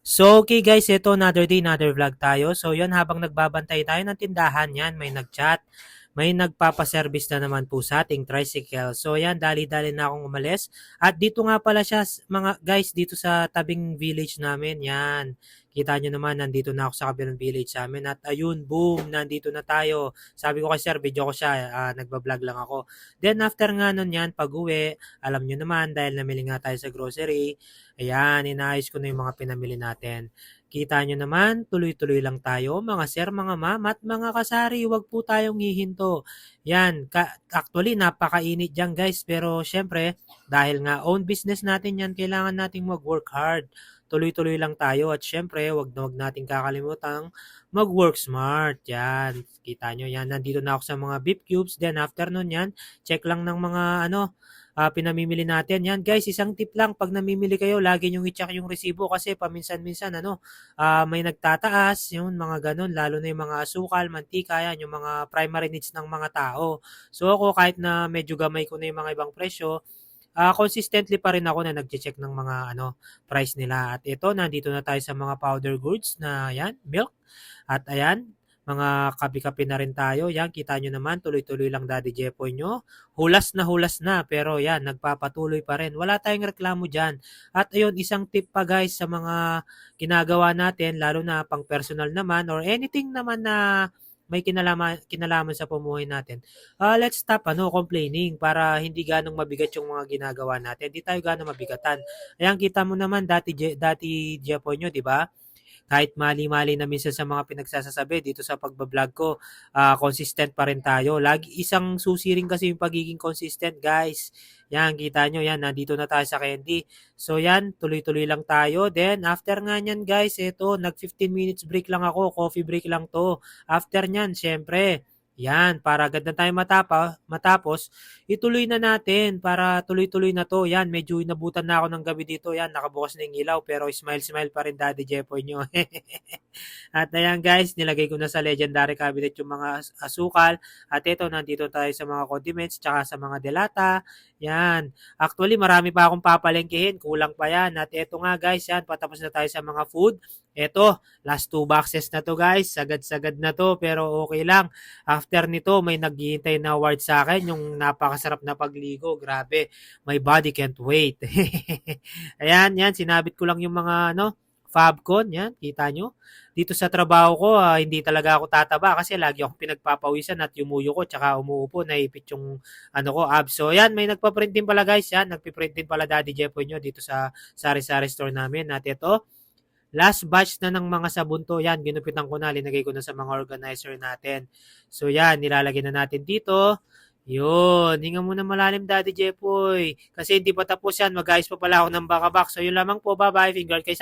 So, okay guys, ito another day, another vlog tayo. So, yun, habang nagbabantay tayo ng tindahan, yan, may nag-chat. May nagpapaservice na naman po sa ating tricycle. So, yan, dali-dali na akong umalis. At dito nga pala siya, mga guys, dito sa tabing village namin, yan. Kita nyo naman, nandito na ako sa kabilang village sa amin. At ayun, boom, nandito na tayo. Sabi ko kay sir, video ko siya, nagbablog lang ako. Then, after nga nun yan, pag-uwi, alam nyo naman, dahil namili nga tayo sa grocery, ayan, inaayos ko na yung mga pinamili natin. Kita nyo naman, tuloy-tuloy lang tayo, mga sir, mga ma'am, at mga kasari, huwag po tayong hihinto. Yan, actually, napakainit dyan guys, pero syempre, dahil nga own business natin yan, kailangan nating mag-work hard. Tuloy-tuloy lang tayo at syempre, wag na wag nating kakalimutan mag-work smart. Yan, kita nyo yan. Nandito na ako sa mga beef cubes. Then after nun yan, check lang ng mga pinamimili natin. Yan guys, isang tip lang pag namimili kayo, lagi nyo i-check yung resibo kasi paminsan-minsan may nagtataas, yung mga ganun, lalo na yung mga asukal, mantika, yan, yung mga primary needs ng mga tao. So ako kahit na medyo gamay ko na yung mga ibang presyo, consistently pa rin ako na nagche-check ng mga price nila. At ito, nandito na tayo sa mga powder goods na yan, milk. At ayan, mga kape-kape na rin tayo. Yan, kita nyo naman, tuloy-tuloy lang Daddy Jepoy nyo. Hulas na, pero yan, nagpapatuloy pa rin. Wala tayong reklamo dyan. At ayun, isang tip pa guys sa mga ginagawa natin, lalo na pang personal naman or anything naman na may kinalaman sa pamumuhay natin. Let's stop complaining para hindi ganong mabigat yung mga ginagawa natin. Hindi tayo ganong mabigatan. Ayan, kita mo naman dati Jepoy nyo, di ba? Kahit mali-mali na minsan sa mga pinagsasasabi dito sa pagbablog ko, consistent pa rin tayo. Lagi isang susi rin kasi yung pagiging consistent, guys. Yan, kita nyo, yan, nandito na tayo sa candy. So yan, tuloy-tuloy lang tayo. Then, after nga nyan, guys, eto, nag 15 minutes break lang ako, coffee break lang to. After nyan, syempre, yan, para agad na tayo matapos, ituloy na natin para tuloy-tuloy na to. Yan, medyo inabutan na ako ng gabi dito. Yan, nakabukas na yung ilaw pero smile-smile pa rin Daddy Jepoy nyo. At ayan guys, nilagay ko na sa legendary cabinet yung mga asukal. At ito, nandito tayo sa mga condiments tsaka sa mga delata. Yan. Actually, marami pa akong papalengkehin. Kulang pa yan. At ito nga guys, yan, patapos na tayo sa mga food. Ito, last 2 boxes na to guys. Sagad-sagad na to pero okay lang. After nito, may naghihintay na award sa akin, yung napakasarap na pagligo. Grabe, my body can't wait. Ayan, yan, sinabit ko lang yung mga Fabcon, yan, kita nyo. Dito sa trabaho ko, hindi talaga ako tataba kasi lagi akong pinagpapawisan at yumuyo ko tsaka umuupo, naipit yung abs. So yan, may nagpa-print din pala guys, yan, nagpi-print din pala Daddy Jepoy nyo dito sa sari-sari store namin. At ito, last batch na ng mga sabon to. Yan, ginupitan ko na, linagay ko na sa mga organizer natin. So yan, nilalagay na natin dito. Yun, hinga muna malalim Daddy Jepoy. Kasi hindi pa tapos yan, mag-ayos pa pala ako ng baka box. So yun lamang po, bye-bye, finger kay